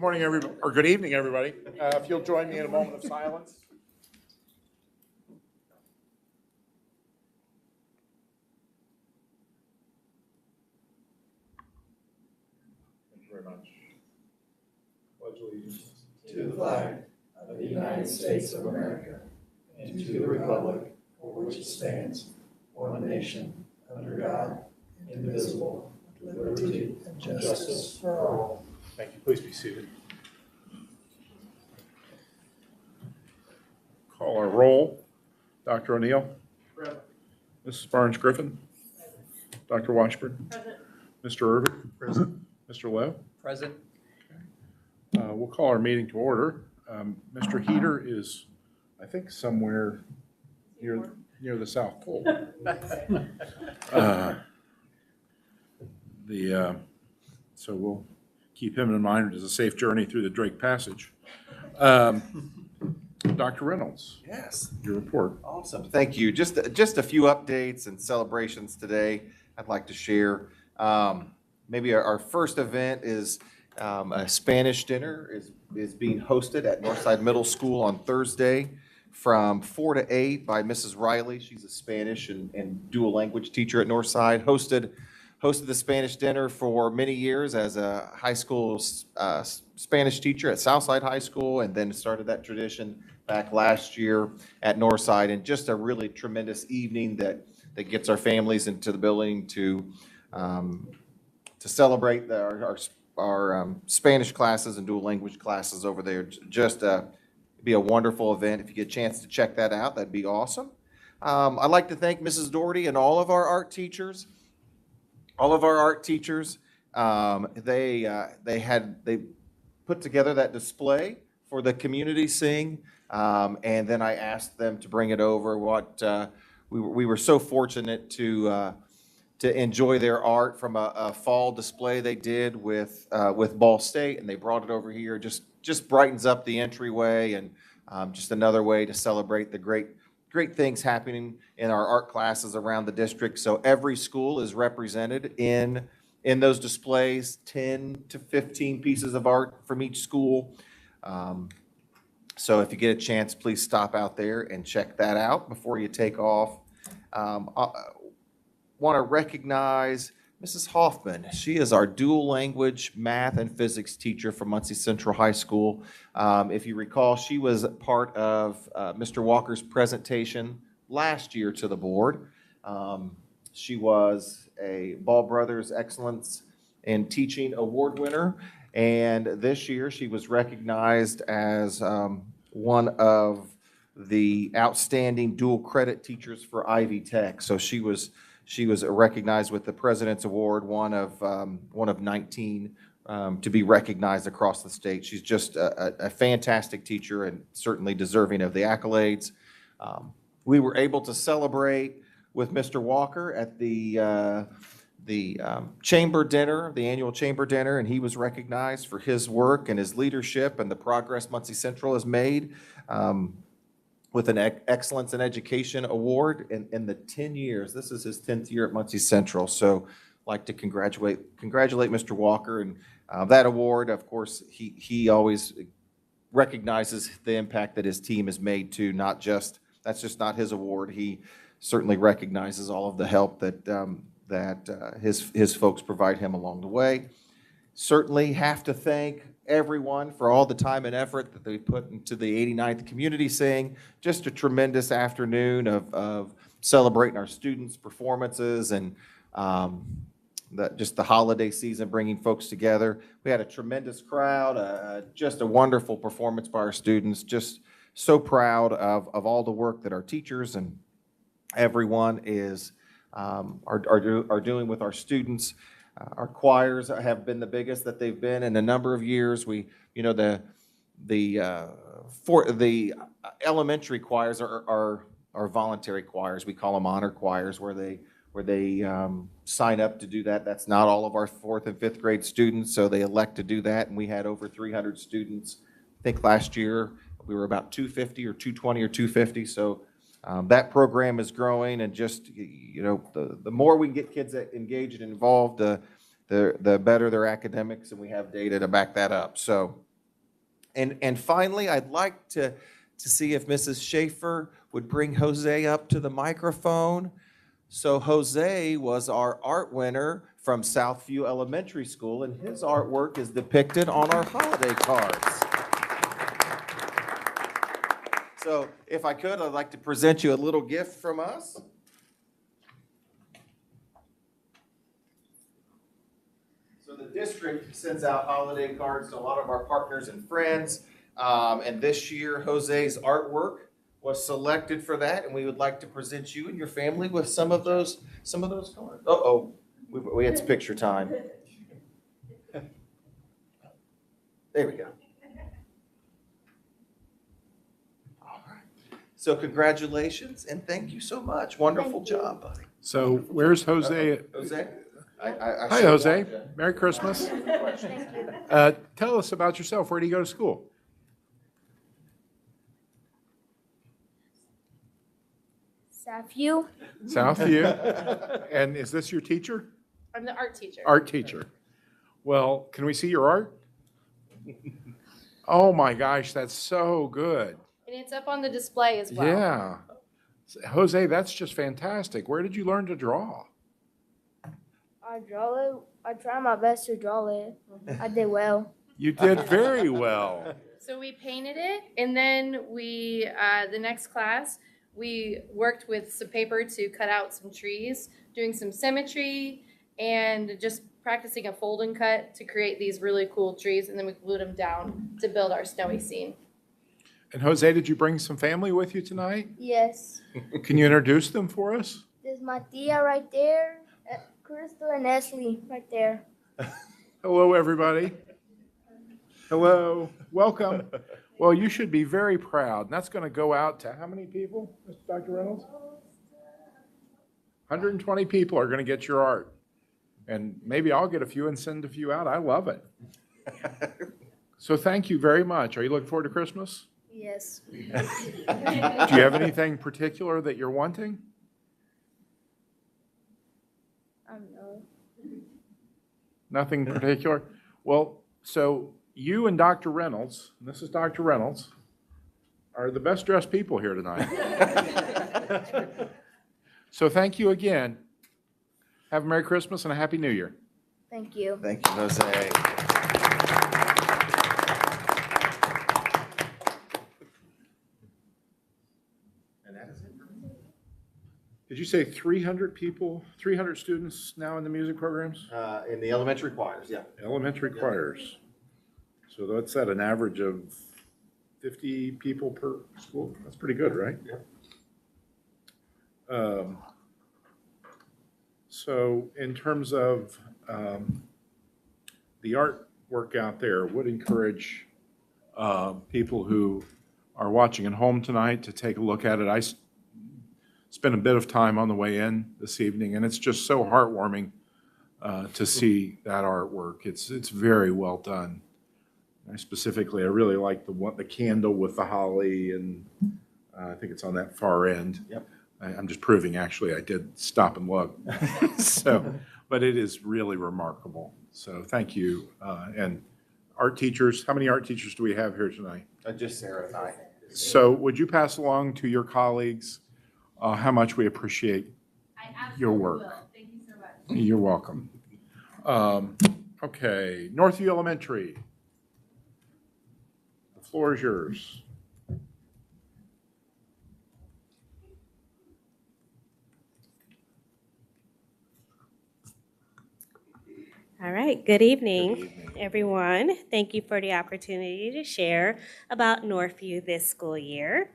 morning, everybody, or good evening, everybody. If you'll join me in a moment of silence. Thank you very much. Pledge allegiance to the flag of the United States of America and to the republic for which it stands, one nation, under God, indivisible, with liberty and justice for all. Thank you. Please be seated. Call our roll. Dr. O'Neill. Present. Mrs. Barnes-Griffin. Dr. Washburn. Present. Mr. Irvin. Present. Mr. Lowe. Present. We'll call our meeting to order. Mr. Heater is, I think, somewhere near the South Pole. So we'll keep him in mind. It is a safe journey through the Drake Passage. Dr. Reynolds. Yes. Your report. Awesome. Thank you. Just a few updates and celebrations today I'd like to share. Maybe our first event is a Spanish dinner is being hosted at Northside Middle School on Thursday from 4 to 8 by Mrs. Riley. She's a Spanish and dual language teacher at Northside. Hosted the Spanish dinner for many years as a high school Spanish teacher at Southside High School, and then started that tradition back last year at Northside. And just a really tremendous evening that gets our families into the building to celebrate our Spanish classes and dual language classes over there. Just be a wonderful event. If you get a chance to check that out, that'd be awesome. I'd like to thank Mrs. Doherty and all of our art teachers. They put together that display for the community sing, and then I asked them to bring it over. We were so fortunate to enjoy their art from a fall display they did with Ball State, and they brought it over here. Just brightens up the entryway, and just another way to celebrate the great things happening in our art classes around the district. So every school is represented in those displays, 10 to 15 pieces of art from each school. So if you get a chance, please stop out there and check that out before you take off. I want to recognize Mrs. Hoffman. She is our dual language math and physics teacher from Muncie Central High School. If you recall, she was part of Mr. Walker's presentation last year to the board. She was a Ball Brothers Excellence in Teaching Award winner, and this year she was recognized as one of the outstanding dual credit teachers for Ivy Tech. So she was recognized with the President's Award, one of 19 to be recognized across the state. She's just a fantastic teacher and certainly deserving of the accolades. We were able to celebrate with Mr. Walker at the chamber dinner, the annual chamber dinner, and he was recognized for his work and his leadership and the progress Muncie Central has made. With an Excellence in Education Award in the 10 years. This is his 10th year at Muncie Central. So I'd like to congratulate Mr. Walker. And that award, of course, he always recognizes the impact that his team has made too. That's just not his award. He certainly recognizes all of the help that his folks provide him along the way. Certainly have to thank everyone for all the time and effort that they put into the 89th Community Sing. Just a tremendous afternoon of celebrating our students' performances and just the holiday season, bringing folks together. We had a tremendous crowd, just a wonderful performance by our students. Just so proud of all the work that our teachers and everyone are doing with our students. Our choirs have been the biggest that they've been in a number of years. The elementary choirs are voluntary choirs. We call them honor choirs, where they sign up to do that. That's not all of our 4th and 5th grade students, so they elect to do that. And we had over 300 students. I think last year we were about 250 or 220 or 250. So that program is growing, and just the more we can get kids engaged and involved, the better their academics, and we have data to back that up. So And finally, I'd like to see if Mrs. Schaefer would bring Jose up to the microphone. So Jose was our art winner from Southview Elementary School, and his artwork is depicted on our holiday cards. So if I could, I'd like to present you a little gift from us. So the district sends out holiday cards to a lot of our partners and friends. And this year, Jose's artwork was selected for that, and we would like to present you and your family with some of those cards. It's picture time. There we go. All right. So congratulations and thank you so much. Wonderful job, buddy. So where's Jose? Jose? Hi, Jose. Merry Christmas. Tell us about yourself. Where do you go to school? Southview. Southview. And is this your teacher? I'm the art teacher. Art teacher. Well, can we see your art? Oh my gosh, that's so good. And it's up on the display as well. Yeah. Jose, that's just fantastic. Where did you learn to draw? I draw it. I try my best to draw it. I did well. You did very well. So we painted it, and then we, the next class, we worked with some paper to cut out some trees, doing some symmetry, and just practicing a fold and cut to create these really cool trees, and then we glued them down to build our snowy scene. And Jose, did you bring some family with you tonight? Yes. Can you introduce them for us? There's my tia right there. Crystal and Ashley right there. Hello, everybody. Hello. Welcome. Well, you should be very proud. And that's going to go out to how many people, Dr. Reynolds? 120 people are going to get your art. And maybe I'll get a few and send a few out. I love it. So thank you very much. Are you looking forward to Christmas? Yes. Do you have anything particular that you're wanting? I don't know. Nothing particular? Well, so you and Dr. Reynolds, and this is Dr. Reynolds, are the best dressed people here tonight. So thank you again. Have a Merry Christmas and a Happy New Year. Thank you. Thank you, Jose. And that is it for me. Did you say 300 people, 300 students now in the music programs? In the elementary choirs, yeah. Elementary choirs. So that's at an average of 50 people per school? That's pretty good, right? Yeah. So in terms of the artwork out there, would encourage people who are watching at home tonight to take a look at it. I spent a bit of time on the way in this evening, and it's just so heartwarming to see that artwork. It's very well done. I really like the candle with the holly, and I think it's on that far end. Yep. I'm just proving, actually, I did stop and look. So, but it is really remarkable. So thank you. And art teachers, how many art teachers do we have here tonight? Just Sarah and I. So would you pass along to your colleagues how much we appreciate your work? Will. Thank you so much. You're welcome. Okay, Northview Elementary. The floor is yours. All right, good evening, everyone. Thank you for the opportunity to share about Northview this school year.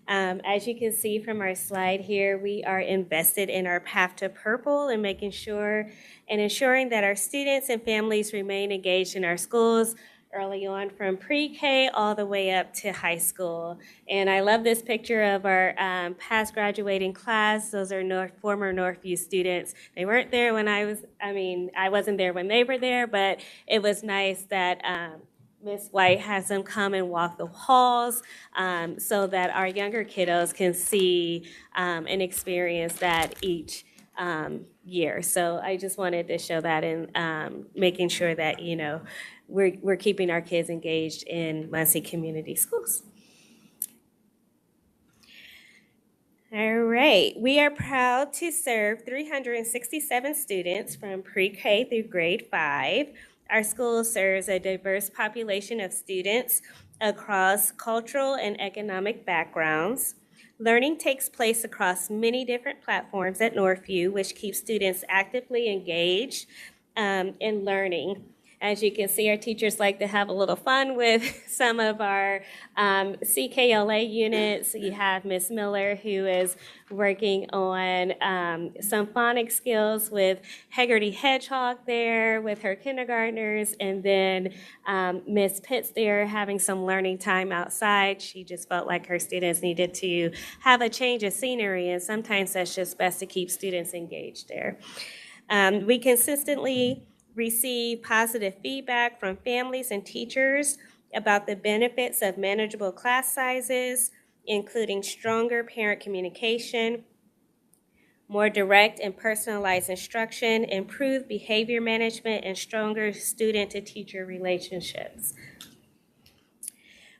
As you can see from our slide here, we are invested in our Path to Purple and making sure and ensuring that our students and families remain engaged in our schools early on from pre-K all the way up to high school. And I love this picture of our past graduating class. Those are former Northview students. They weren't there when I wasn't there when they were there, but it was nice that Ms. White has them come and walk the halls so that our younger kiddos can see and experience that each year. So I just wanted to show that and making sure that, you know, we're keeping our kids engaged in Muncie Community Schools. All right, we are proud to serve 367 students from pre-K through grade 5. Our school serves a diverse population of students across cultural and economic backgrounds. Learning takes place across many different platforms at Northview, which keeps students actively engaged in learning. As you can see, our teachers like to have a little fun with some of our CKLA units. You have Miss Miller, who is working on some phonics skills with Haggerty Hedgehog there with her kindergartners, and then Miss Pitts there having some learning time outside. She just felt like her students needed to have a change of scenery, and sometimes that's just best to keep students engaged there. We consistently receive positive feedback from families and teachers about the benefits of manageable class sizes, including stronger parent communication, more direct and personalized instruction, improved behavior management, and stronger student-to-teacher relationships.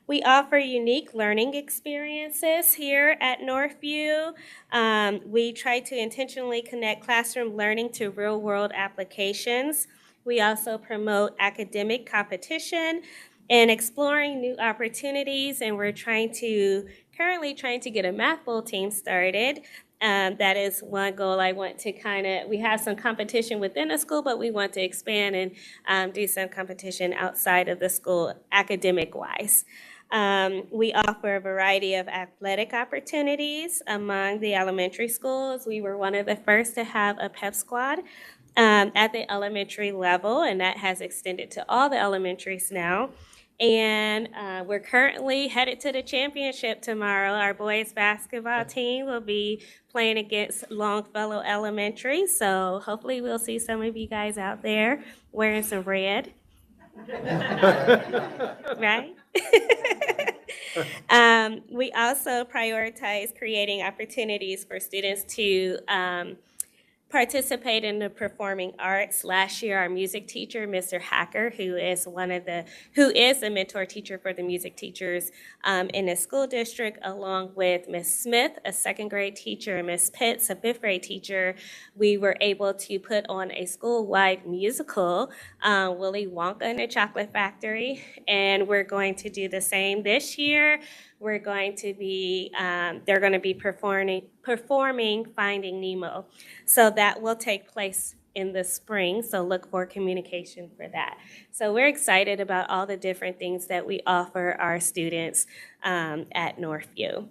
We offer unique learning experiences here at Northview. We try to intentionally connect classroom learning to real-world applications. We also promote academic competition and exploring new opportunities, and we're currently trying to get a math bowl team started. That is one goal I want to we have some competition within the school, but we want to expand and do some competition outside of the school academic-wise. We offer a variety of athletic opportunities among the elementary schools. We were one of the first to have a pep squad at the elementary level, and that has extended to all the elementaries now. And we're currently headed to the championship tomorrow. Our boys basketball team will be playing against Longfellow Elementary, so hopefully we'll see some of you guys out there wearing some red. Right? We also prioritize creating opportunities for students to participate in the performing arts. Last year, our music teacher, Mr. Hacker, who is a mentor teacher for the music teachers in the school district, along with Miss Smith, a second grade teacher, and Miss Pitts, a fifth grade teacher, we were able to put on a school-wide musical, Willy Wonka and the Chocolate Factory, and we're going to do the same this year. We're going to be, they're going to be performing Finding Nemo. So that will take place in the spring, so look for communication for that. So we're excited about all the different things that we offer our students at Northview.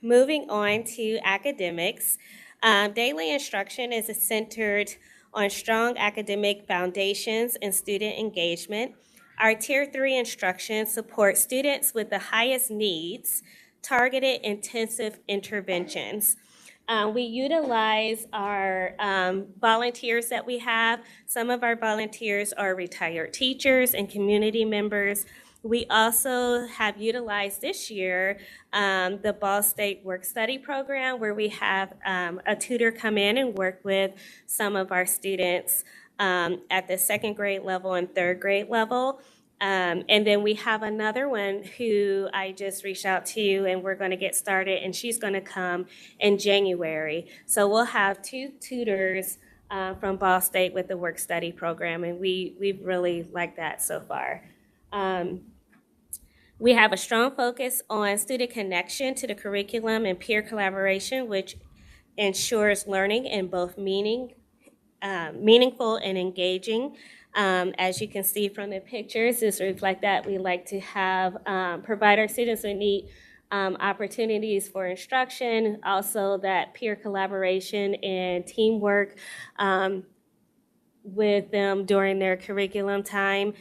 Moving on to academics, daily instruction is centered on strong academic foundations and student engagement. Our Tier 3 instruction supports students with the highest needs, targeted intensive interventions. We utilize our volunteers that we have. Some of our volunteers are retired teachers and community members. We also have utilized this year the Ball State Work Study Program, where we have a tutor come in and work with some of our students at the second grade level and third grade level. And then we have another one who I just reached out to, and we're going to get started, and she's going to come in January. So we'll have 2 tutors from Ball State with the work study program, and we've really liked that so far. We have a strong focus on student connection to the curriculum and peer collaboration, which ensures learning in both meaningful and engaging. As you can see from the pictures, this reflects that we like to have provide our students with neat opportunities for instruction, also that peer collaboration and teamwork with them during their curriculum time.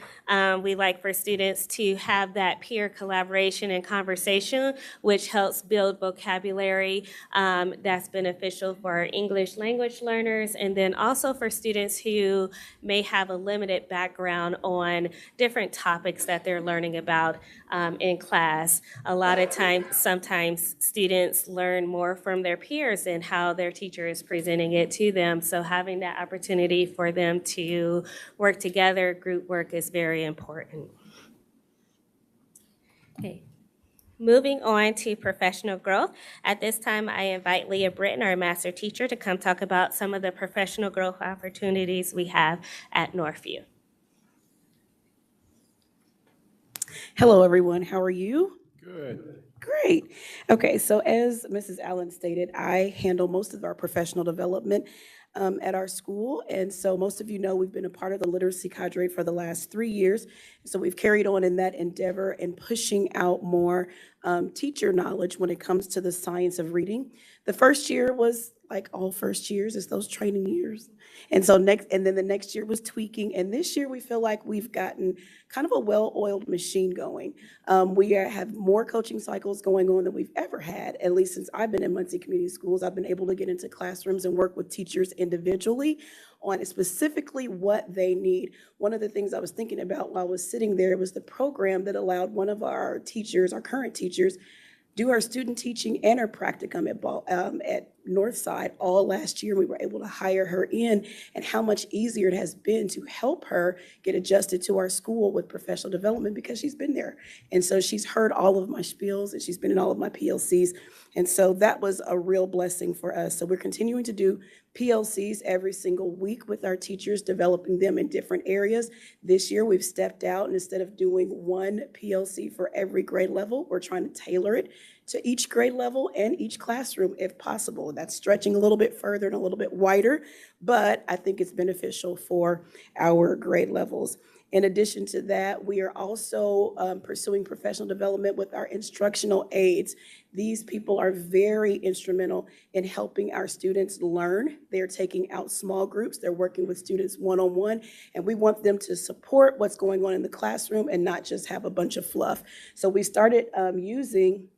We like for students to have that peer collaboration and conversation, which helps build vocabulary that's beneficial for our English language learners, and then also for students who may have a limited background on different topics that they're learning about in class. A lot of times, sometimes students learn more from their peers and how their teacher is presenting it to them. So having that opportunity for them to work together, group work, is very important. Okay. Moving on to professional growth. At this time, I invite Leah Britton, our master teacher, to come talk about some of the professional growth opportunities we have at Northview. Hello, everyone. How are you? Good. Great. Okay, so as Mrs. Allen stated, I handle most of our professional development at our school. And so most of you know we've been a part of the literacy cadre for the last 3 years. So we've carried on in that endeavor and pushing out more teacher knowledge when it comes to the science of reading. The first year was like all first years, it's those training years. And then the next year was tweaking. And this year we feel like we've gotten kind of a well-oiled machine going. We have more coaching cycles going on than we've ever had, at least since I've been in Muncie Community Schools. I've been able to get into classrooms and work with teachers individually on specifically what they need. One of the things I was thinking about while I was sitting there was the program that allowed one of our teachers, our current teachers, do our student teaching and our practicum at Northside all last year. We were able to hire her in, and how much easier it has been to help her get adjusted to our school with professional development because she's been there. And so she's heard all of my spiels and she's been in all of my PLCs. And so that was a real blessing for us. So we're continuing to do PLCs every single week with our teachers, developing them in different areas. This year we've stepped out, and instead of doing one PLC for every grade level, we're trying to tailor it to each grade level and each classroom if possible. That's stretching a little bit further and a little bit wider, but I think it's beneficial for our grade levels. In addition to that, we are also pursuing professional development with our instructional aides. These people are very instrumental in helping our students learn. They're taking out small groups. They're working with students one-on-one, and we want them to support what's going on in the classroom and not just have a bunch of fluff. So we started using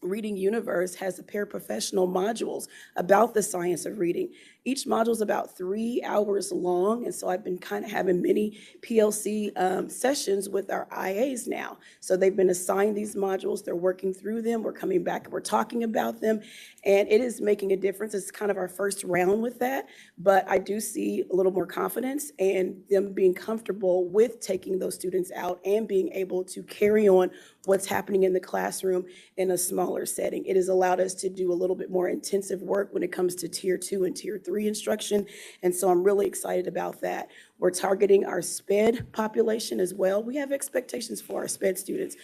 Reading Universe has a paraprofessional modules about the science of reading. Each module is about 3 hours long, and so I've been kind of having many PLC sessions with our IAs now. So they've been assigned these modules, they're working through them, we're coming back and we're talking about them, and it is making a difference. It's kind of our first round with that, but I do see a little more confidence and them being comfortable with taking those students out and being able to carry on what's happening in the classroom in a smaller setting. It has allowed us to do a little bit more intensive work when it comes to Tier 2 and Tier 3 instruction, and so I'm really excited about that. We're targeting our SPED population as well. We have expectations for our SPED students.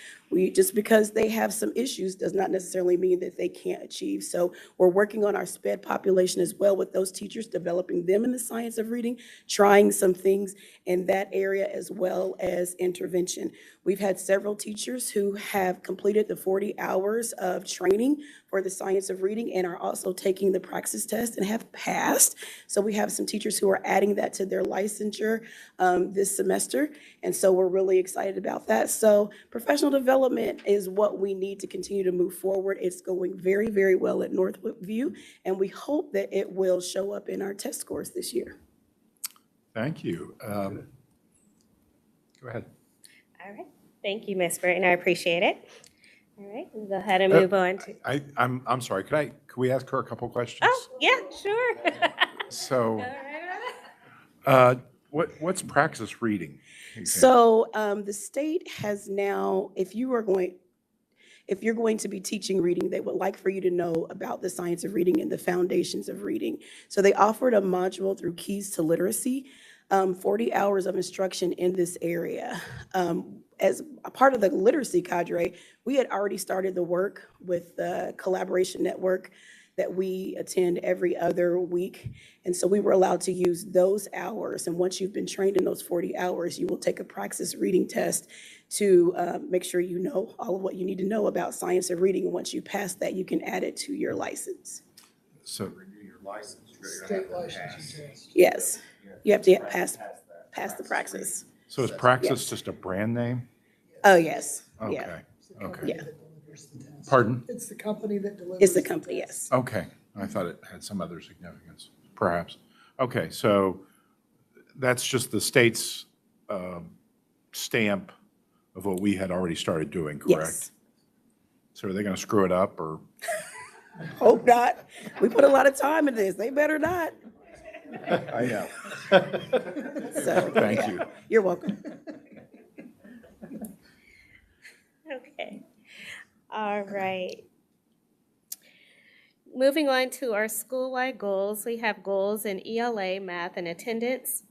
Just because they have some issues does not necessarily mean that they can't achieve. So we're working on our SPED population as well with those teachers, developing them in the science of reading, trying some things in that area as well as intervention. We've had several teachers who have completed the 40 hours of training for the science of reading and are also taking the praxis test and have passed. So we have some teachers who are adding that to their licensure this semester. And so we're really excited about that. So professional development is what we need to continue to move forward. It's going very, very well at Northview, and we hope that it will show up in our test scores this year. Thank you. Go ahead. All right. Thank you, Ms. Burton. I appreciate it. All right, we'll go ahead and move on to. I'm sorry, could we ask her a couple questions? Oh, yeah, sure. So, Go right on. what's praxis reading? So the state has now, if you're going to be teaching reading, they would like for you to know about the science of reading and the foundations of reading. So they offered a module through Keys to Literacy, 40 hours of instruction in this area. As a part of the literacy cadre, we had already started the work with the collaboration network that we attend every other week. And so we were allowed to use those hours. And once you've been trained in those 40 hours, you will take a praxis reading test to make sure you know all of what you need to know about science of reading. And once you pass that, you can add it to your license. So, State licensing test. Yes. You have to pass the praxis. So is Praxis just a brand name? Oh, yes, yeah, Okay, okay. yeah. Pardon? It's the company that delivers. It's the company, yes. Okay, I thought it had some other significance, perhaps. Okay, so that's just the state's stamp of what we had already started doing, correct? Yes. So are they going to screw it up, or? Hope not. We put a lot of time in this. They better not. I know. So, Thank yeah. you. You're welcome. Okay. All right. Moving on to our school-wide goals, we have goals in ELA, math, and attendance.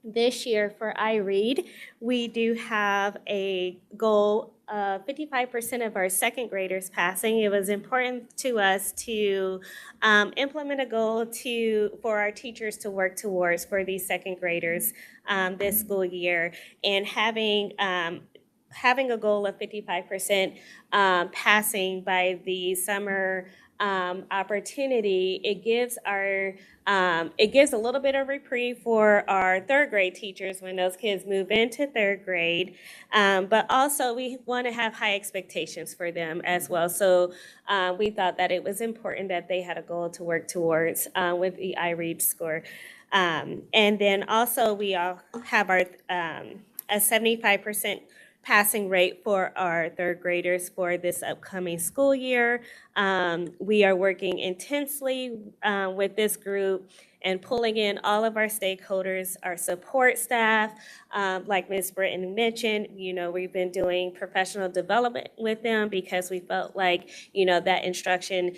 This year for iRead, we do have a goal of 55% of our second graders passing. It was important to us to implement a goal for our teachers to work towards for these second graders this school year. And having a goal of 55% passing by the summer opportunity, it gives a little bit of reprieve for our third grade teachers when those kids move into third grade. But also we want to have high expectations for them as well. So we thought that it was important that they had a goal to work towards with the iRead score. And then also we all have our a 75% passing rate for our third graders for this upcoming school year. We are working intensely with this group and pulling in all of our stakeholders, our support staff. Like Ms. Britton mentioned, we've been doing professional development with them because we felt like, that instruction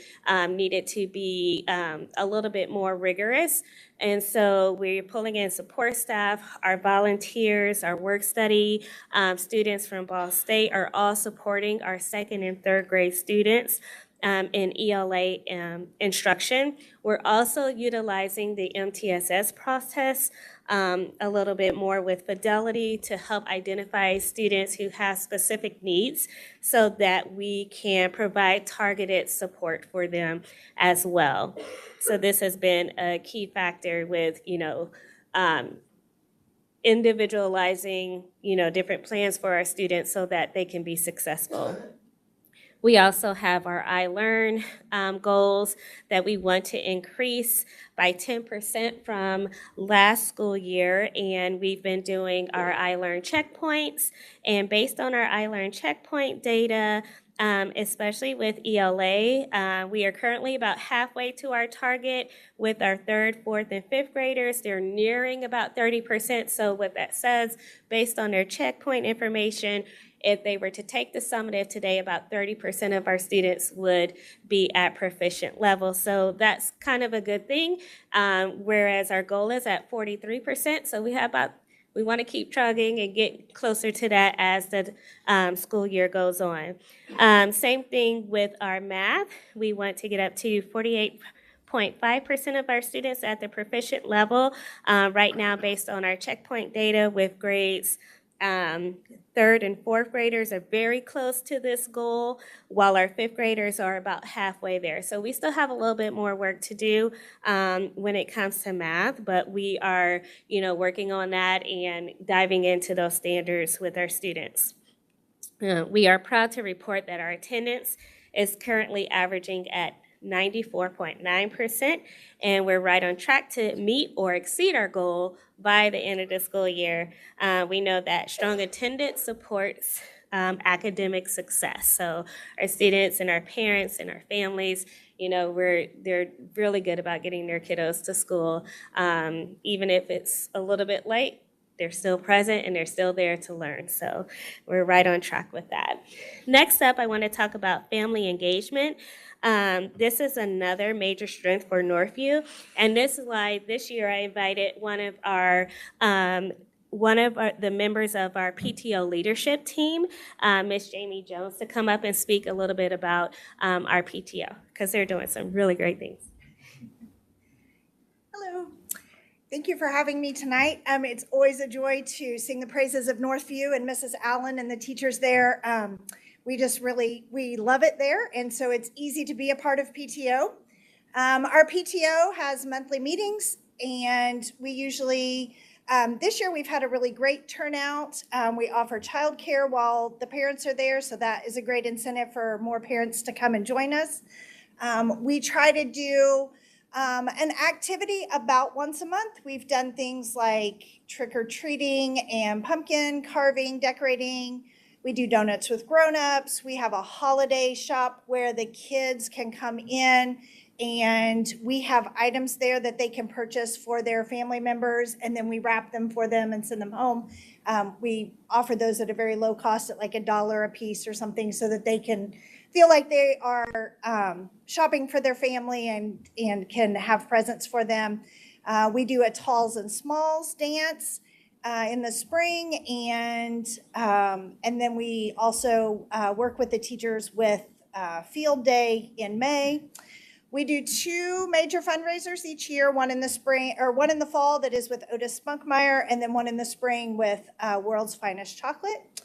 needed to be a little bit more rigorous. And so we're pulling in support staff, our volunteers, our work study students from Ball State are all supporting our second and third grade students in ELA instruction. We're also utilizing the MTSS process a little bit more with Fidelity to help identify students who have specific needs so that we can provide targeted support for them as well. So this has been a key factor with, individualizing, different plans for our students so that they can be successful. We also have our iLearn goals that we want to increase by 10% from last school year, and we've been doing our iLearn checkpoints. And based on our iLearn checkpoint data, especially with ELA, we are currently about halfway to our target with our third, fourth, and fifth graders. They're nearing about 30%. So what that says, based on their checkpoint information, if they were to take the summative today, about 30% of our students would be at proficient level. So that's kind of a good thing, whereas our goal is at 43%. So we want to keep trugging and get closer to that as the school year goes on. Same thing with our math. We want to get up to 48.5% of our students at the proficient level. Right now, based on our checkpoint data with grades, third and fourth graders are very close to this goal, while our fifth graders are about halfway there. So we still have a little bit more work to do when it comes to math, but we are, working on that and diving into those standards with our students. We are proud to report that our attendance is currently averaging at 94.9%, and we're right on track to meet or exceed our goal by the end of the school year. We know that strong attendance supports academic success. So our students and our parents and our families, they're really good about getting their kiddos to school. Even if it's a little bit late, they're still present and they're still there to learn. So we're right on track with that. Next up, I want to talk about family engagement. This is another major strength for Northview, and this is why this year I invited one of the members of our PTO leadership team, Miss Jamie Jones, to come up and speak a little bit about our PTO, because they're doing some really great things. Hello. Thank you for having me tonight. It's always a joy to sing the praises of Northview and Mrs. Allen and the teachers there. We love it there, and so it's easy to be a part of PTO. Our PTO has monthly meetings and we usually, this year we've had a really great turnout. We offer childcare while the parents are there, so that is a great incentive for more parents to come and join us. We try to do an activity about once a month. We've done things like trick-or-treating and pumpkin carving, decorating. We do donuts with grown-ups. We have a holiday shop where the kids can come in and we have items there that they can purchase for their family members, and then we wrap them for them and send them home. We offer those at a very low cost at like $1 a piece or something, so that they can feel like they are shopping for their family and can have presents for them. We do a Talls and Smalls dance in the spring, and then we also work with the teachers with Field Day in May. We do 2 major fundraisers each year, one in the spring, or one in the fall that is with Otis Spunkmeyer, and then one in the spring with World's Finest Chocolate.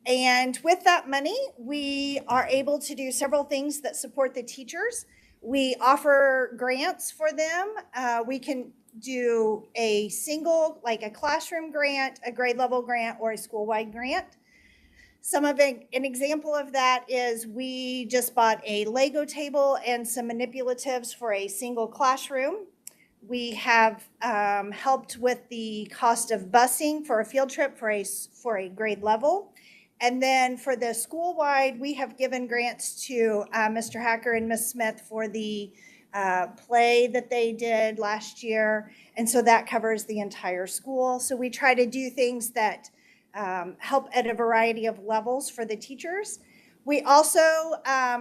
And with that money, we are able to do several things that support the teachers. We offer grants for them. We can do a single, like a classroom grant, a grade level grant, or a school-wide grant. An example of that is we just bought a Lego table and some manipulatives for a single classroom. We have helped with the cost of busing for a field trip for a grade level. And then for the school-wide, we have given grants to Mr. Hacker and Ms. Smith for the play that they did last year. And so that covers the entire school. So we try to do things that help at a variety of levels for the teachers. We also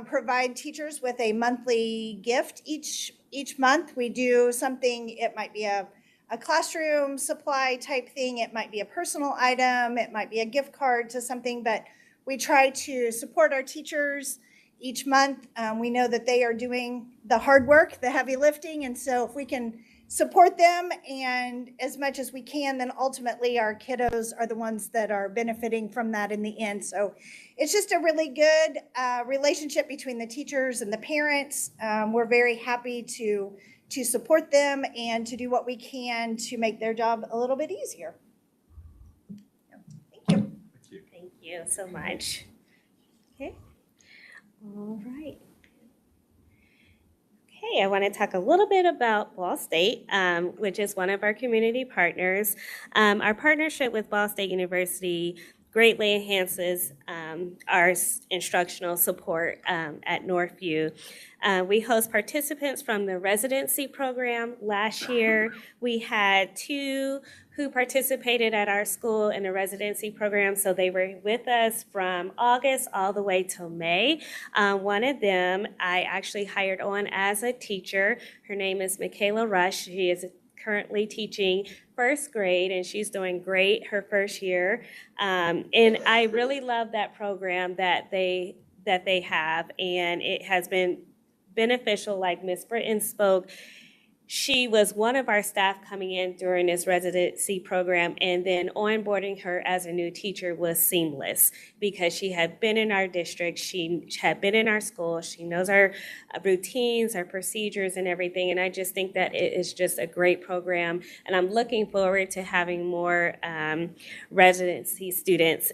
provide teachers with a monthly gift each month. We do something, it might be a classroom supply type thing, it might be a personal item, it might be a gift card to something, but we try to support our teachers each month. We know that they are doing the hard work, the heavy lifting, and so if we can support them and as much as we can, then ultimately our kiddos are the ones that are benefiting from that in the end. So it's just a really good relationship between the teachers and the parents. We're very happy to support them and to do what we can to make their job a little bit easier. Thank you. Thank you so much. Okay. All right. Okay, I want to talk a little bit about Ball State, which is one of our community partners. Our partnership with Ball State University greatly enhances our instructional support at Northview. We host participants from the residency program. Last year, we had 2 who participated at our school in the residency program, so they were with us from August all the way till May. One of them I actually hired on as a teacher. Her name is Michaela Rush. She is currently teaching 1st grade, and she's doing great her 1st year. And I really love that program that they have, and it has been beneficial, like Ms. Britton spoke. She was one of our staff coming in during this residency program, and then onboarding her as a new teacher was seamless because she had been in our district, she had been in our school, she knows our routines, our procedures, and everything. And I just think that it is just a great program, and I'm looking forward to having more residency students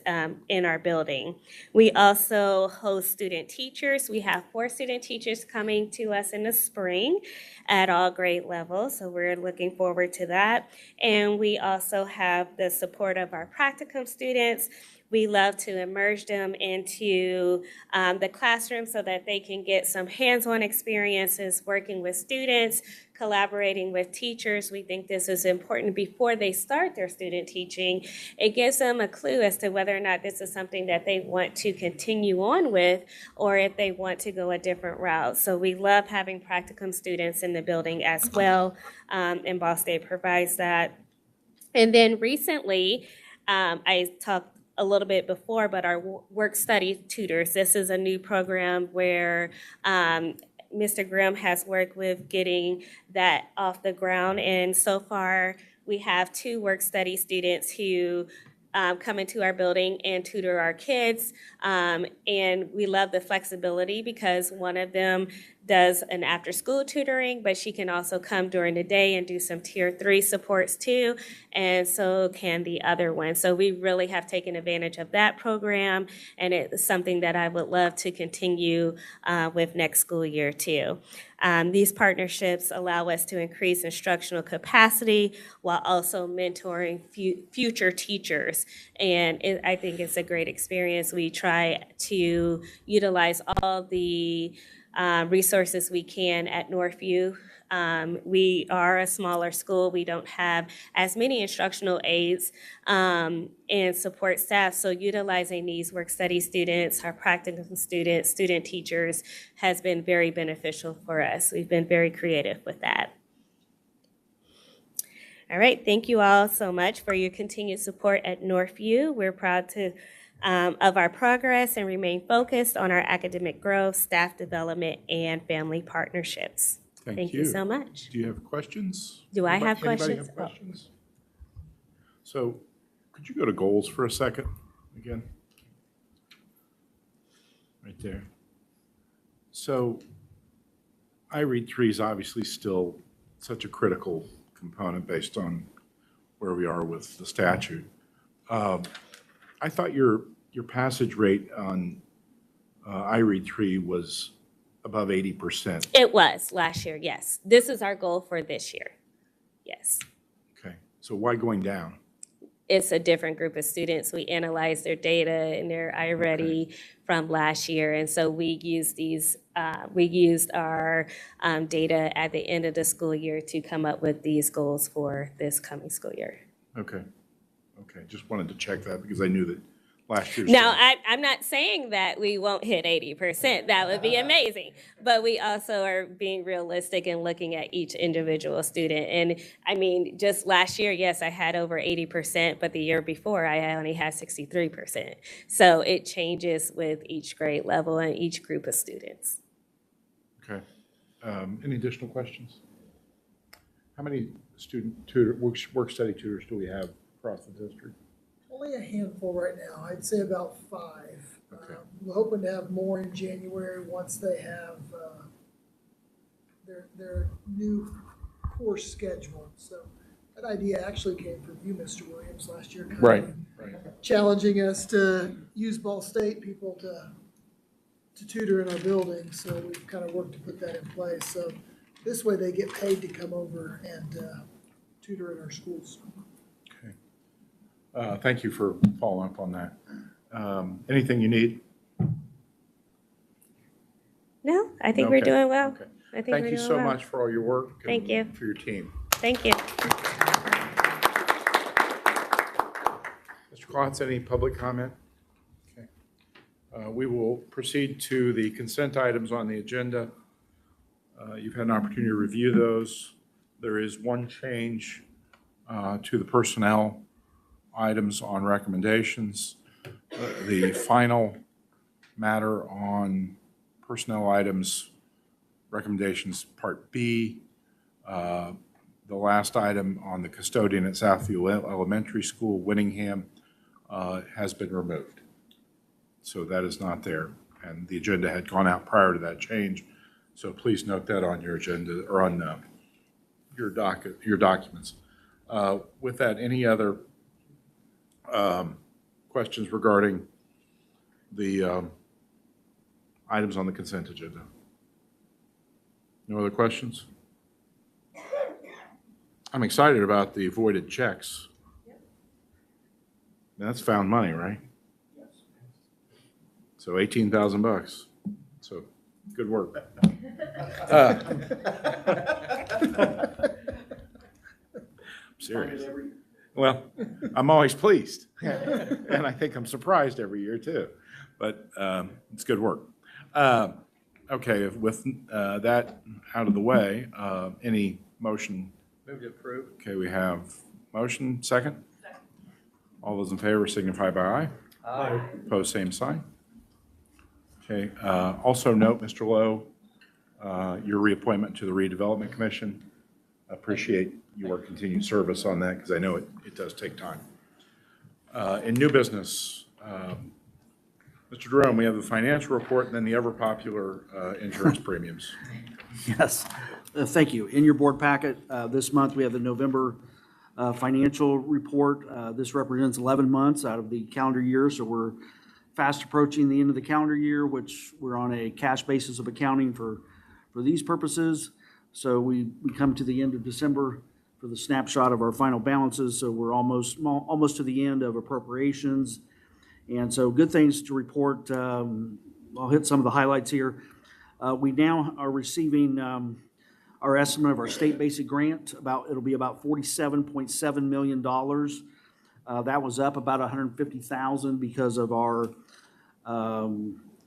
in our building. We also host student teachers. We have 4 student teachers coming to us in the spring at all grade levels, so we're looking forward to that. And we also have the support of our practicum students. We love to immerse them into the classroom so that they can get some hands-on experiences working with students, collaborating with teachers. We think this is important before they start their student teaching. It gives them a clue as to whether or not this is something that they want to continue on with or if they want to go a different route. So we love having practicum students in the building as well, and Ball State provides that. And then recently, I talked a little bit before, but our work study tutors. This is a new program where Mr. Grimm has worked with getting that off the ground. And so far, we have 2 work study students who come into our building and tutor our kids. And we love the flexibility because one of them does an after-school tutoring, but she can also come during the day and do some Tier 3 supports too, and so can the other one. So we really have taken advantage of that program, and it's something that I would love to continue with next school year too. These partnerships allow us to increase instructional capacity while also mentoring future teachers, and I think it's a great experience. We try to utilize all the resources we can at Northview. We are a smaller school. We don't have as many instructional aides and support staff, so utilizing these work-study students, our practicum students, student teachers has been very beneficial for us. We've been very creative with that. All right, thank you all so much for your continued support at Northview. We're proud of our progress and remain focused on our academic growth, staff development, and family partnerships. Thank you so much. Do you have questions? Do I have Anybody questions? have questions? So could you go to goals for a second again? Right there. So I-READ 3 is obviously still such a critical component based on where we are with the statute. I thought your passage rate on I-READ 3 was above 80%. It was last year, yes. This is our goal for this year. Yes. Okay, so why going down? It's a different group of students. We analyzed their data and their iReady from last year, and so we used our data at the end of the school year to come up with these goals for this coming school year. Okay, just wanted to check that because I knew that last year's. Now, I'm not saying that we won't hit 80%. That would be amazing. But we also are being realistic and looking at each individual student. And I mean, just last year, yes, I had over 80%, but the year before I only had 63%. So it changes with each grade level and each group of students. Okay. Any additional questions? How many work study tutors do we have across the district? Only a handful right now. I'd say about 5. Okay. We're hoping to have more in January once they have their new course scheduled. So that idea actually came from you, Mr. Williams, last year. Right. Challenging us to use Ball State people to tutor in our building. So we've kind of worked to put that in place. So this way they get paid to come over and tutor in our schools. Thank you for following up on that. Anything you need? No, I think we're Okay. doing well. Okay. I think Thank we're you doing so well. much for all your work. Thank and you. for your team. Thank you. Mr. Klotz, any public comment? Okay. We will proceed to the consent items on the agenda. You've had an opportunity to review those. There is one change to the personnel items on recommendations. The final matter on personnel items, recommendations Part B, the last item on the custodian at Southview Elementary School, Winningham, has been removed. So that is not there. And the agenda had gone out prior to that change. So please note that on your agenda or on your documents. With that, any other questions regarding the items on the consent agenda? No other questions? I'm excited about the voided checks. That's found money, right? Yes. So $18,000. So good work. I'm serious. Well, I'm always pleased. And I think I'm surprised every year too. But it's good work. Okay, with that out of the way, any motion? Move to approve. Okay, we have motion, second? All those in favor signify by aye. Aye. Opposed, same sign. Okay, also note, Mr. Lowe, your reappointment to the Redevelopment Commission. Appreciate your continued service on that because I know it does take time. In new business, Mr. Jerome, we have the financial report and then the ever-popular insurance premiums. Yes, thank you. In your board packet, this month, we have the November financial report. This represents 11 months out of the calendar year, so we're fast approaching the end of the calendar year, which we're on a cash basis of accounting for these purposes. So we come to the end of December for the snapshot of our final balances, so we're almost to the end of appropriations. And so good things to report. I'll hit some of the highlights here. We now are receiving our estimate of our state basic grant. It'll be about $47.7 million. That was up about $150,000 because of our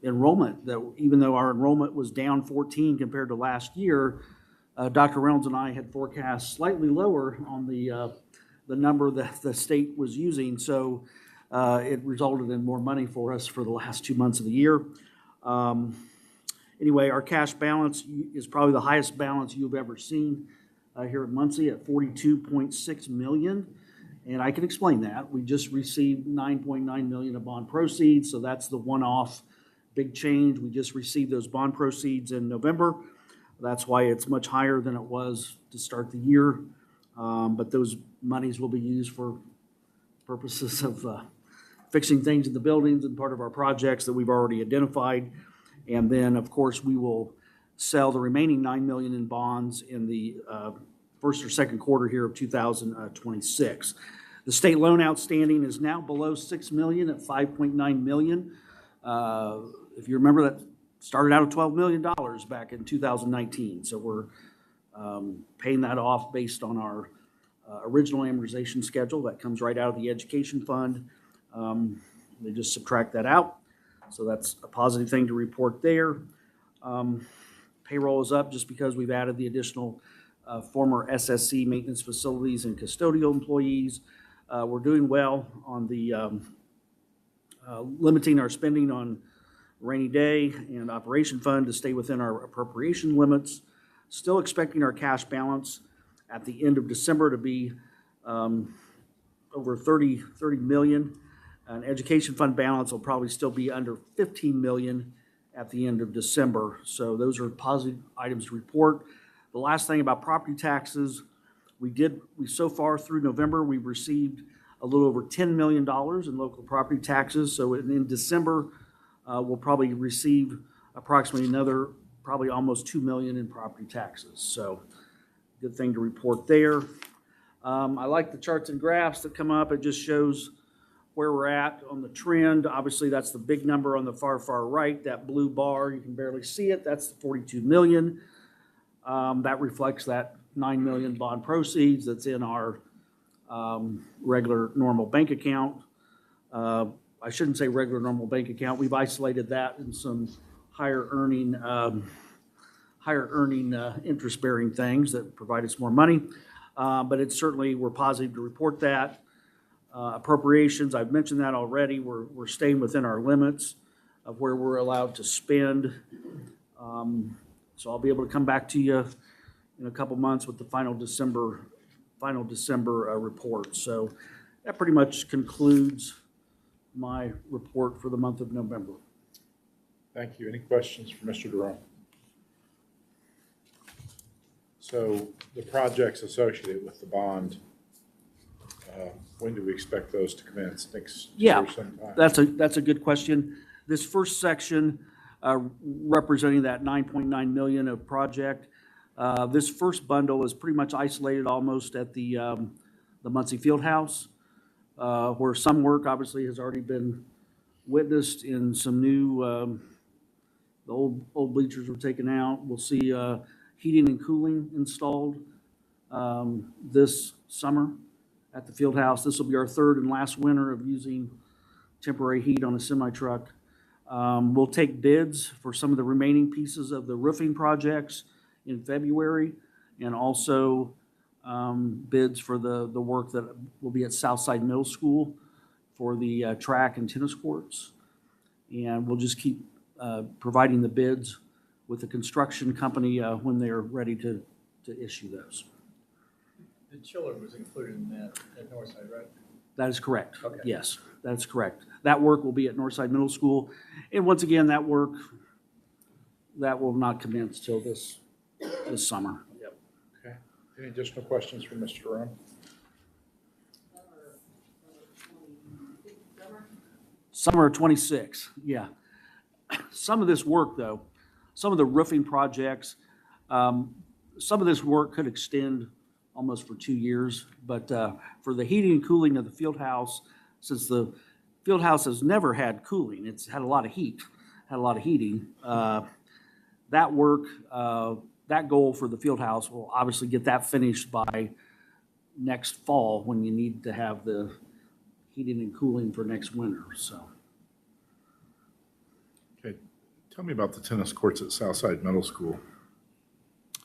enrollment. That even though our enrollment was down 14 compared to last year, Dr. Reynolds and I had forecast slightly lower on the number that the state was using. So it resulted in more money for us for the last 2 months of the year. Anyway, our cash balance is probably the highest balance you've ever seen here at Muncie at $42.6 million. And I can explain that. We just received $9.9 million of bond proceeds, so that's the one-off big change. We just received those bond proceeds in November. That's why it's much higher than it was to start the year. But those monies will be used for purposes of fixing things in the buildings and part of our projects that we've already identified. And then, of course, we will sell the remaining $9 million in bonds in the first or second quarter here of 2026. The state loan outstanding is now below $6 million at $5.9 million. If you remember, that started out at $12 million back in 2019. So we're paying that off based on our original amortization schedule. That comes right out of the education fund. They just subtract that out. So that's a positive thing to report there. Payroll is up just because we've added the additional former SSC maintenance facilities and custodial employees. We're doing well on the limiting our spending on rainy day and operation fund to stay within our appropriation limits. Still expecting our cash balance at the end of December to be over 30 million. An education fund balance will probably still be under 15 million at the end of December. So those are positive items to report. The last thing about property taxes, we so far through November, we've received a little over $10 million in local property taxes. So in December, we'll probably receive approximately another, probably almost $2 million in property taxes. So good thing to report there. I like the charts and graphs that come up. It just shows where we're at on the trend. Obviously, that's the big number on the far right, that blue bar. You can barely see it. That's the 42 million. That reflects that 9 million bond proceeds that's in our regular normal bank account. I shouldn't say regular normal bank account. We've isolated that in some higher earning interest-bearing things that provide us more money. But it's certainly, we're positive to report that. Appropriations, I've mentioned that already. We're staying within our limits of where we're allowed to spend. So I'll be able to come back to you in a couple months with the final December report. So that pretty much concludes my report for the month of November. Thank you. Any questions for Mr. Jerome? So the projects associated with the bond, when do we expect those to commence? Next Yeah, year sometime? that's a good question. This first section representing that 9.9 million of project, this first bundle is pretty much isolated almost at the Muncie Fieldhouse, where some work obviously has already been witnessed in some new, the old bleachers were taken out. We'll see heating and cooling installed this summer at the field house. This will be our third and last winter of using temporary heat on a semi-truck. We'll take bids for some of the remaining pieces of the roofing projects in February, and also bids for the work that will be at Southside Middle School for the track and tennis courts. And we'll just keep providing the bids with the construction company when they're ready to issue those. The chiller was included in that at Northside, right? That is correct. Okay. Yes, that's correct. That work will be at Northside Middle School. And once again, that work, that will not commence till this summer. Okay. Any additional questions for Mr. Jerome? Summer of '26, yeah. Some of this work, though, some of the roofing projects, some of this work could extend almost for 2 years. But for the heating and cooling of the field house, since the field house has never had cooling, it's had a lot of heat, had a lot of heating. That work, that goal for the field house will obviously get that finished by next fall when you need to have the heating and cooling for next winter, so. Okay. Tell me about the tennis courts at Southside Middle School.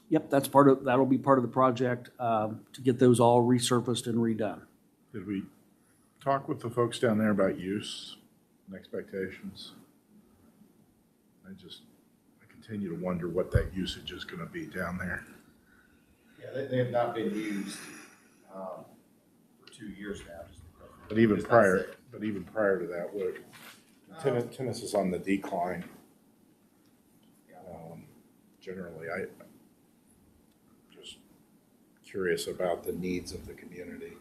Yep, that'll be part of the project, to get those all resurfaced and redone. Did we talk with the folks down there about use and expectations? I continue to wonder what that usage is gonna be down there. Yeah, they have not been used for 2 years now. But even prior to that, tennis is on the decline. Generally, I just curious about the needs of the community.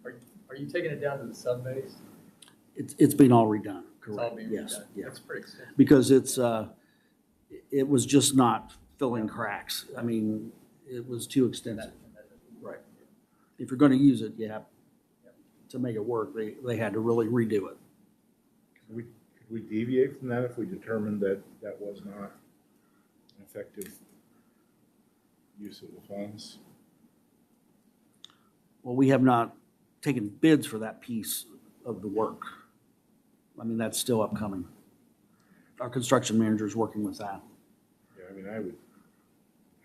Are you taking it down to the sub base? It's been all redone, It's all correct? being Yes, redone? yeah. That's pretty extensive. Because it was just not filling cracks. I mean, it was too extensive. Right. If you're gonna use it, you have to make it work. They had to really redo it. Could we deviate from that if we determined that that was not an effective use of the funds? Well, we have not taken bids for that piece of the work. I mean, that's still upcoming. Our construction manager is working with that. Yeah, I mean, I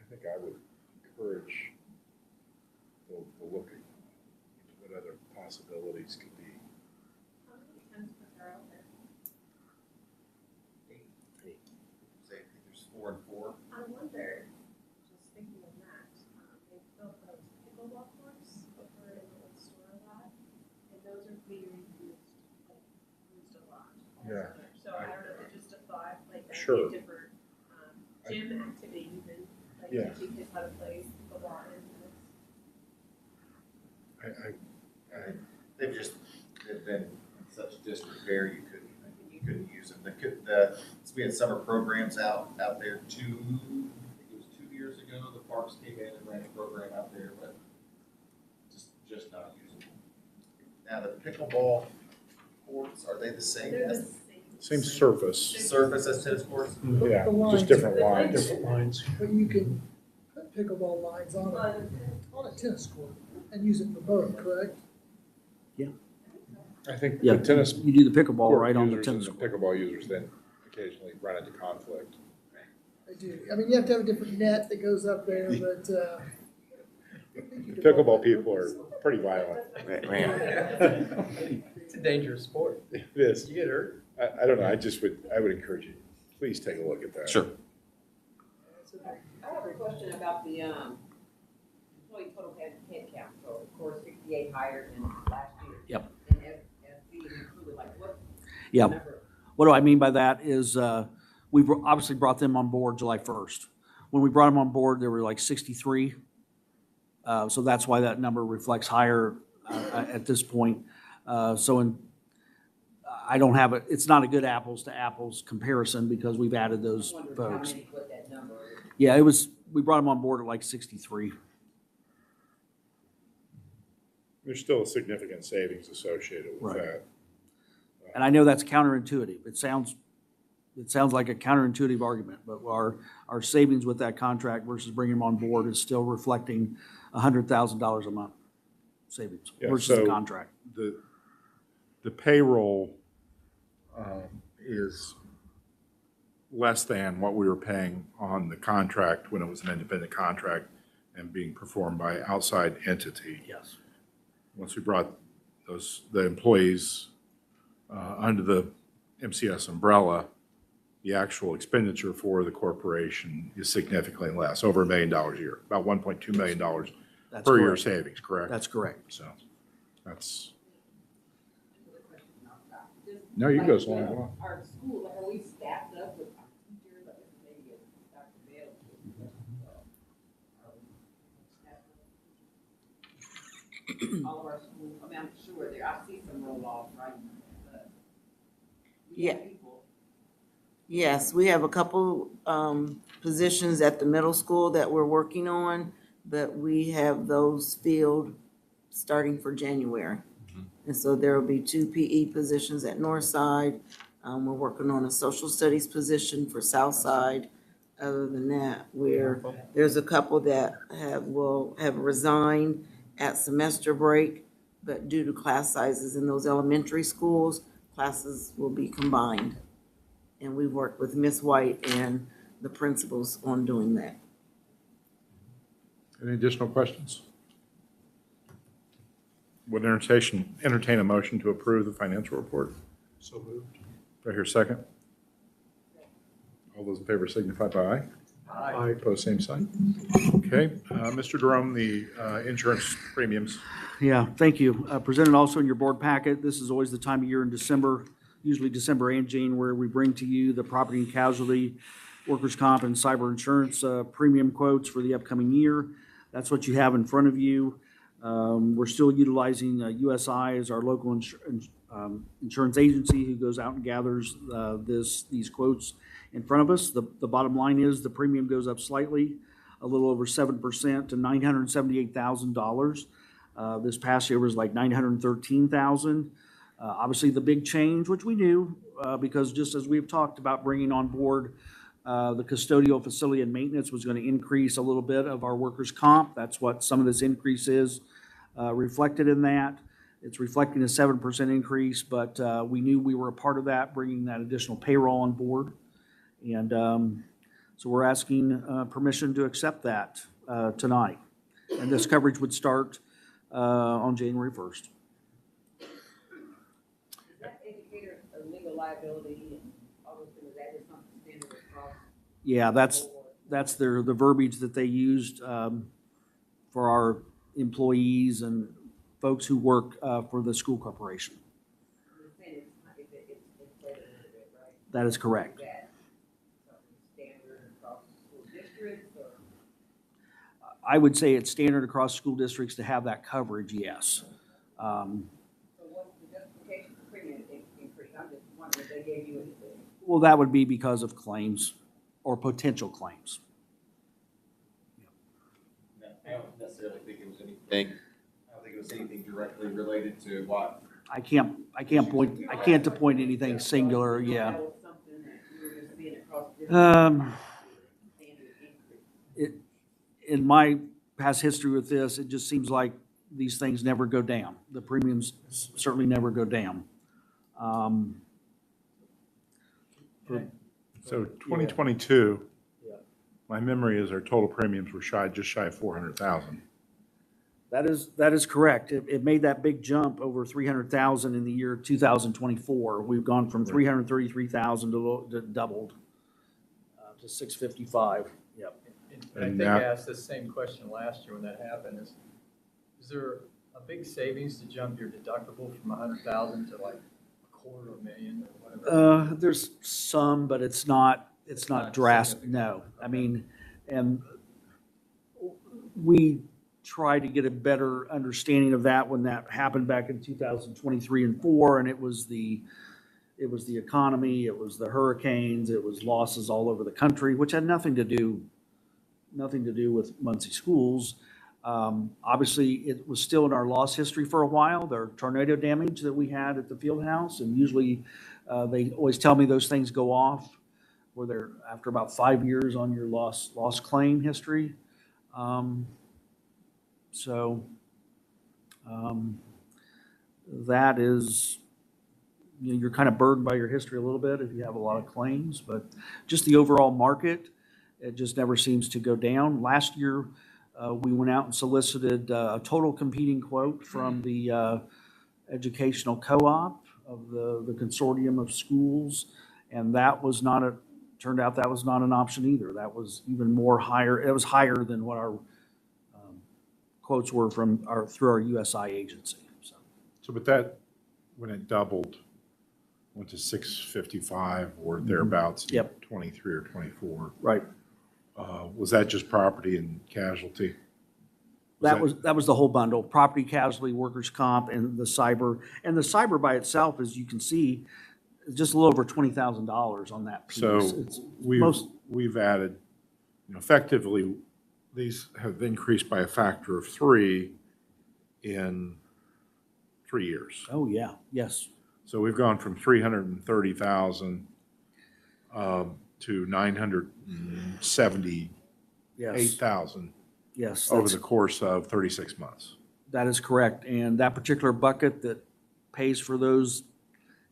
think I would encourage the look at what other possibilities could be. There's 4 and 4. I wonder, just thinking of that, they built those pickleball courts over in the old store lot, and those are being used a lot. Yeah. So I don't know, just a thought, like that Sure. be a different gym activity even, like Yeah. teaching kids how to play pickleball and tennis. They've been in such disrepair, you couldn't use them. It's been summer programs out there I think it was 2 years ago, the Parks came in and ran a program out there, but just not usable. Now, the pickleball courts, are they the same They're the as Same surface. surface as tennis courts? Yeah, The lines just different are lines. Different lines, but you can put pickleball lines on a tennis court and use it for both, correct? I think Yeah, the tennis you do the pickleball court right on the users tennis and court. the pickleball users then occasionally run into conflict. They do. I mean, you have to have a different net that goes up there, but, The pickleball people are pretty violent. It's a dangerous sport. It is. You get hurt. I don't know, I would encourage you, please take a look at that. Sure. I have a question about the employee total head count. So of course, 68 higher than last year. Yep. And FB included, like what Yeah. number? What do I mean by that is, we've obviously brought them on board July 1st. When we brought them on board, there were like 63. So that's why that number reflects higher at this point. I don't have it's not a good apples to apples comparison because we've added those I wondered how folks. many put that number in. Yeah, we brought them on board at like 63. There's still a significant savings associated with Right. that. And I know that's counterintuitive. It sounds like a counterintuitive argument, but our savings with that contract versus bringing them on board is still reflecting $100,000 a month savings Yeah, versus the so contract. The payroll is less than what we were paying on the contract when it was an independent contract and being performed by outside entity. Yes. Once we brought the employees under the MCS umbrella, the actual expenditure for the corporation is significantly less, over $1 million a year, about $1.2 million That's per year correct. savings, correct? That's correct. So, that's, no, you can go as long as you want. Our school, like, are we staffed up with teachers, like, maybe Dr. Bell? All of our schools, I mean, I'm sure there, I see some roll off, right? But we have Yeah. people. Yes, we have a couple positions at the middle school that we're working on, but we have those filled starting for January. And so there will be 2 PE positions at Northside. We're working on a social studies position for Southside. Other than that, there's a couple that will have resigned at semester break, but due to class sizes in those elementary schools, classes will be combined. And we've worked with Ms. White and the principals on doing that. Any additional questions? Would entertain a motion to approve the financial report? So moved. Do I hear a second? All those in favor signify by aye. Aye. Opposed, same sign. Okay, Mr. Jerome, the insurance premiums. Yeah, thank you. Presented also in your board packet, this is always the time of year in December, usually December and January, we bring to you the property and casualty, workers' comp, and cyber insurance premium quotes for the upcoming year. That's what you have in front of you. We're still utilizing USI as our local insurance agency who goes out and gathers these quotes in front of us. The bottom line is the premium goes up slightly, a little over 7% to $978,000. This past year was like $913,000. Obviously, the big change, which we knew, because just as we've talked about bringing on board the custodial facility and maintenance was going to increase a little bit of our workers' comp. That's what some of this increase is reflected in that. It's reflecting a 7% increase, but we knew we were a part of that, bringing that additional payroll on board. And so we're asking permission to accept that tonight. And this coverage would start on January 1st. Is that educator a legal liability and all those things, is that just something standard across? Yeah, that's the verbiage that they used for our employees and folks who work for the school corporation. You're saying it's inflated a little bit, right? That is correct. Is that something standard across school districts or? I would say it's standard across school districts to have that coverage, yes. So what's the justification for premium increase? I'm just wondering if they gave you anything. Well, that would be because of claims or potential claims. I don't necessarily think it was anything, I don't think it was anything directly related to what. I can't to point anything singular, yeah. That was something that you were just seeing across districts. Standard increase. In my past history with this, it just seems like these things never go down. The premiums certainly never go down. So 2022, my memory is our total premiums were just shy of 400,000. That is correct. It made that big jump over 300,000 in the year 2024. We've gone from 333,000 to doubled to 655. Yep. And I think I asked this same question last year when that happened, is there a big savings to jump your deductible from 100,000 to like $250,000 or whatever? There's some, but it's not drastic, significant. no. I mean, and we try to get a better understanding of that when that happened back in 2023 and 4, and it was the economy, it was the hurricanes, it was losses all over the country, which had nothing to do with Muncie schools. Obviously, it was still in our loss history for a while, the tornado damage that we had at the field house, and usually they always tell me those things go off where they're after about 5 years on your loss claim history. That is, you're kind of burdened by your history a little bit if you have a lot of claims, but just the overall market, it just never seems to go down. Last year, we went out and solicited a total competing quote from the educational co-op of the consortium of schools, and turned out that was not an option either. That was even more higher. It was higher than what our quotes were through our USI agency, so. So with that, when it doubled, went to 655 or thereabouts in Yep. 23 or 24, Right. was that just property and casualty? That was the whole bundle, property casualty, workers' comp, and the cyber. And the cyber by itself, as you can see, is just a little over $20,000 on that piece. So It's we've added, effectively, these have increased by a factor of 3 in 3 years. Oh, yeah, yes. So we've gone from 330,000 to 978,000 Yes, over the course of 36 months. that is correct. And that particular bucket that pays for those,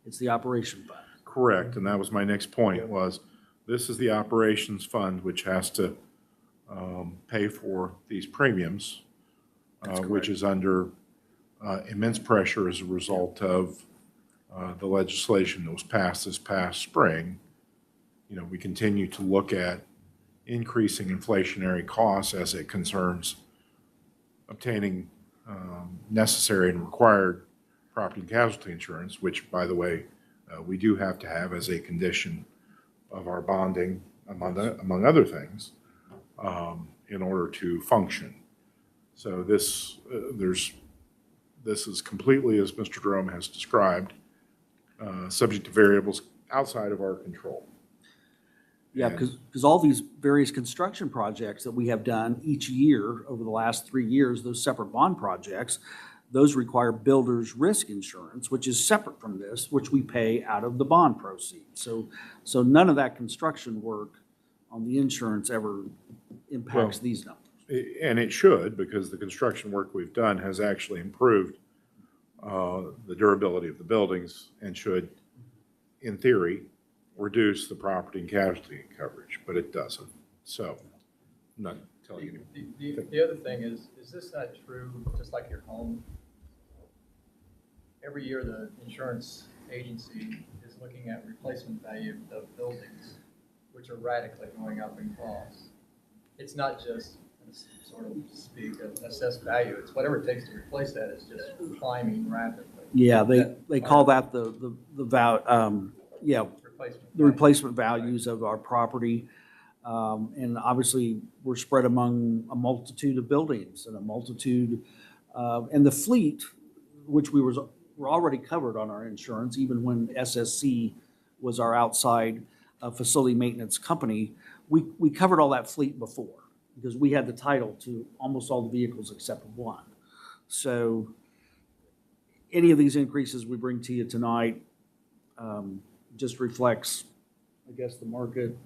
it's the operation fund. Correct, and that was my next point, was this is the operations fund, which has to pay for these premiums, which is under immense pressure as a result of the legislation that was passed this past spring. We continue to look at increasing inflationary costs as it concerns obtaining necessary and required property and casualty insurance, which, by the way, we do have to have as a condition of our bonding, among other things, in order to function. So this is completely, as Mr. Jerome has described, subject to variables outside of our control. Yeah, because all these various construction projects that we have done each year over the last 3 years, those separate bond projects, those require builder's risk insurance, which is separate from this, which we pay out of the bond proceeds. So none of that construction work on the insurance ever impacts these numbers. And it should, because the construction work we've done has actually improved the durability of the buildings and should, in theory, reduce the property and casualty coverage, but it doesn't. So I'm not telling you anything. The other thing is this not true, just like your home? Every year, the insurance agency is looking at replacement value of buildings, which are radically going up in cost. It's not just, sort of speak, of assessed value. It's whatever it takes to replace that is just climbing rapidly. Yeah, they call that the replacement values of our property. And obviously, we're spread among a multitude of buildings and a multitude, and the fleet, which were already covered on our insurance, even when SSC was our outside facility maintenance company, we covered all that fleet before because we had the title to almost all the vehicles except one. So any of these increases we bring to you tonight just reflects, I guess, the market.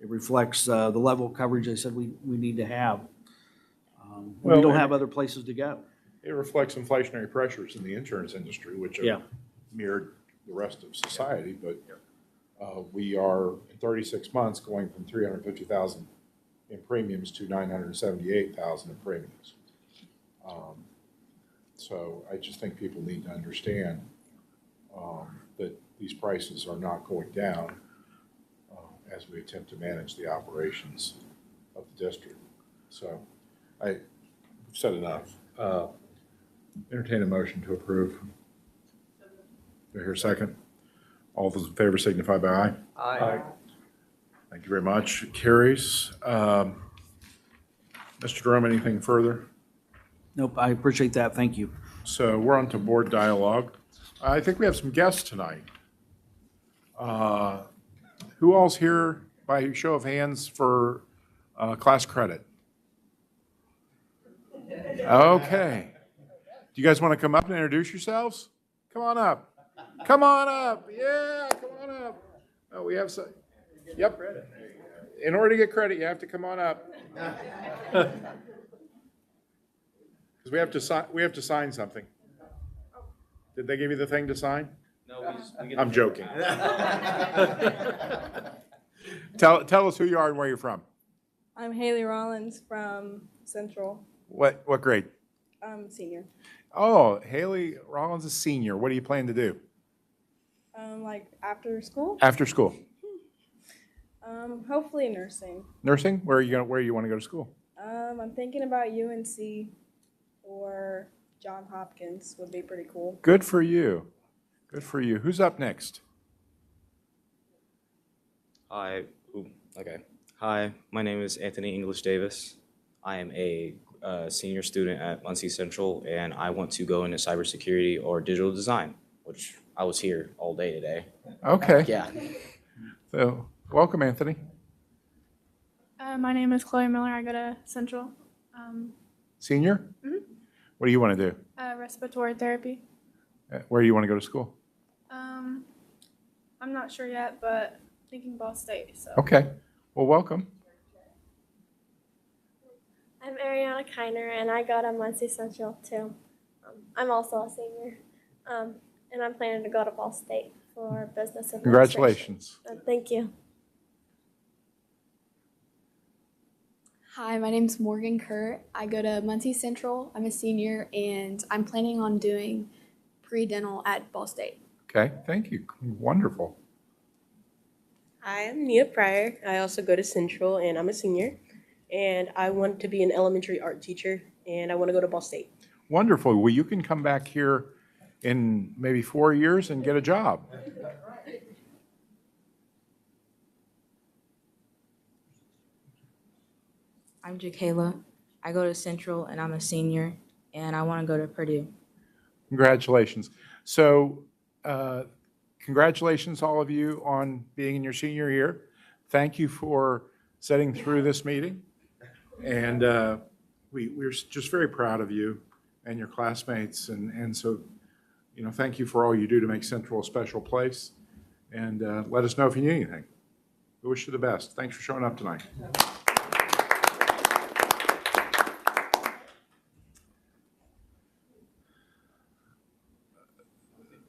It reflects the level of coverage they said we need to have. We don't have other places to go. It reflects inflationary pressures in the insurance industry, which have mirrored the rest of society. But we are, in 36 months, going from 350,000 in premiums to 978,000 in premiums. So I just think people need to understand that these prices are not going down as we attempt to manage the operations of the district. So I've said enough. Entertain a motion to approve. Do I hear a second? All those in favor signify by aye. Aye. Thank you very much. It carries. Mr. Jerome, anything further? Nope, I appreciate that. Thank you. So we're on to board dialogue. I think we have some guests tonight. Who all's here by show of hands for class credit? Okay. Do you guys want to come up and introduce yourselves? Come on up. Come on up. Yeah, come on up. Oh, we have some. Yep. In order to get credit, you have to come on up. Because we have to sign something. Did they give you the thing to sign? No, I'm joking. Tell us who you are and where you're from. I'm Haley Rollins from Central, What grade? senior. Oh, Haley Rollins is senior. What are you planning to do Like after school, after school? hopefully nursing. Nursing? Where you want to go to school? I'm thinking about UNC. or John Hopkins would be pretty cool. Good for you. Good for you. Who's up next? Hi. Hi, my name is Anthony English Davis. I am a senior student at Muncie Central, and I want to go into cybersecurity or digital design, which I was here all day today. Okay. Yeah. So, welcome, Anthony. My name is Chloe Miller. I go to Central. Senior? Mhm. What do you want to do? Respiratory therapy. Where do you want to go to school? I'm not sure yet, but thinking Ball State. So. Okay. Well, welcome. I'm Ariana Kiner, and I go to Muncie Central too. I'm also a senior, and I'm planning to go to Ball State for business administration. Congratulations. Thank you. Hi, my name's Morgan Kurt. I go to Muncie Central. I'm a senior, and I'm planning on doing pre-dental at Ball State. Okay, thank you. Wonderful. Hi, I'm Nia Pryor. I also go to Central, and I'm a senior. And I want to be an elementary art teacher, and I want to go to Ball State. Wonderful. Well, you can come back here in maybe 4 years and get a job. I'm Jakayla. I go to Central, and I'm a senior, and I want to go to Purdue. Congratulations. So, congratulations, all of you, on being in your senior year. Thank you for sitting through this meeting. And we're just very proud of you and your classmates. And so, you know, thank you for all you do to make Central a special place. And let us know if you need anything. We wish you the best. Thanks for showing up tonight.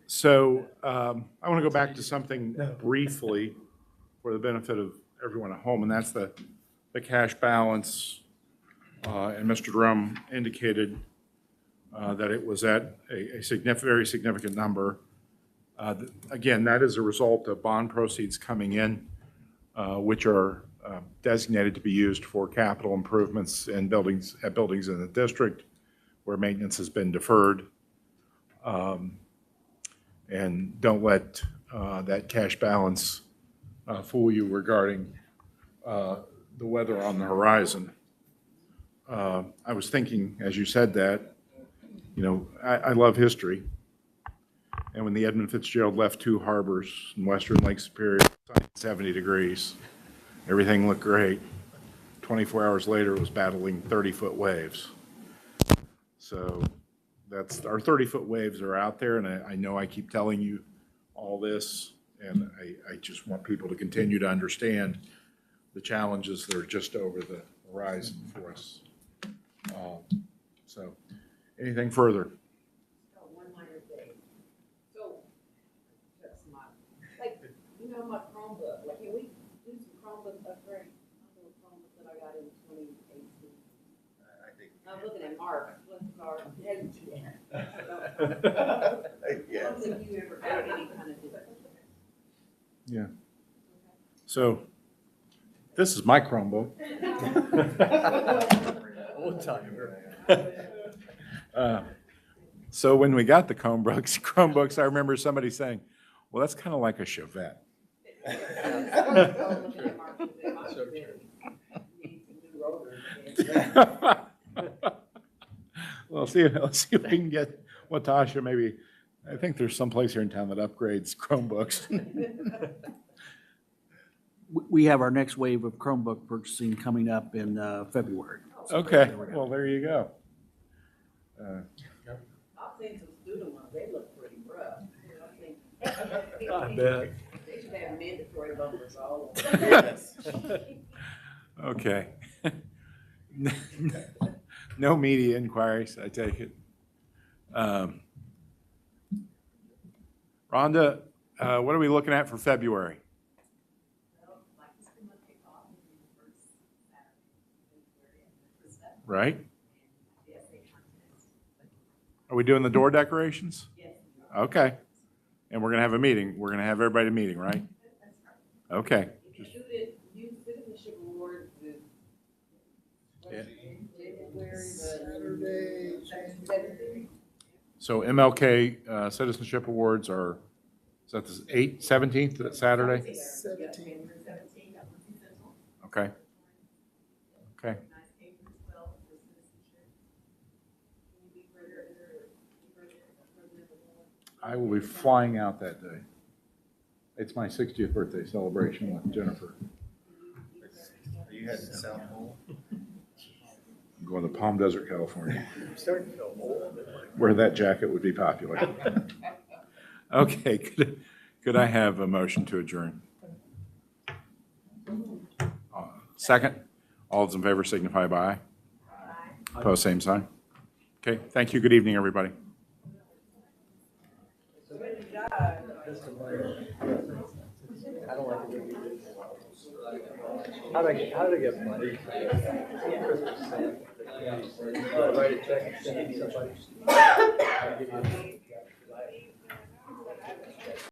So I want to go back to something briefly for the benefit of everyone at home, and that's the cash balance. And Mr. Drum indicated that it was at a very significant number. Again, that is a result of bond proceeds coming in, which are designated to be used for capital improvements in buildings in the district where maintenance has been deferred. And don't let that cash balance fool you regarding the weather on the horizon. I was thinking, as you said that, you know, I love history. And when the Edmund Fitzgerald left two harbors in western Lake Superior, 70 degrees, everything looked great. 24 hours later, it was battling 30-foot waves. So that's, our 30-foot waves are out there, and I know I keep telling you all this, and I just want people to continue to understand the challenges that are just over the horizon for us. So, anything further? One minor thing. So, that's my, like, you know, my Chromebook, like, can we do some Chromebook upgrade? My little Chromebook that I got in 2018. I'm looking at Mark, bless his heart. I don't think you ever had any kind of difference. Yeah. So, this is my Chromebook. Old timer. So when we got the Chromebooks, I remember somebody saying, well, that's kind of like a Chevette. So true. Well, let's see if we can get Watasha maybe. I think there's some place here in town that upgrades Chromebooks. We have our next wave of Chromebook purchasing coming up in February. Okay, well, there you go. I've seen some student ones, they look pretty rough. I bet. They should have mandatory bumpers all over. Yes. Okay. No media inquiries, I take it. Rhonda, what are we looking at for February? Right? Are we doing the door decorations? Okay. And we're going to have a meeting. We're going to have everybody meeting, right? Okay. Youth Citizenship Award is Yeah. Saturday. So MLK Citizenship Awards are, is that the 17th, that Saturday? 17. Okay. Okay. I will be flying out that day. It's my 60th birthday celebration with Jennifer. Are you heading to South Pole? I'm going to Palm Desert, California, I'm starting to feel old. where that jacket would be popular. Okay, could I have a motion to adjourn? Second, all those in favor signify by aye. Opposed, same sign. Okay, thank you. Good evening, everybody. I don't like it. How did I get money? Christmas. Write a check and send it to somebody.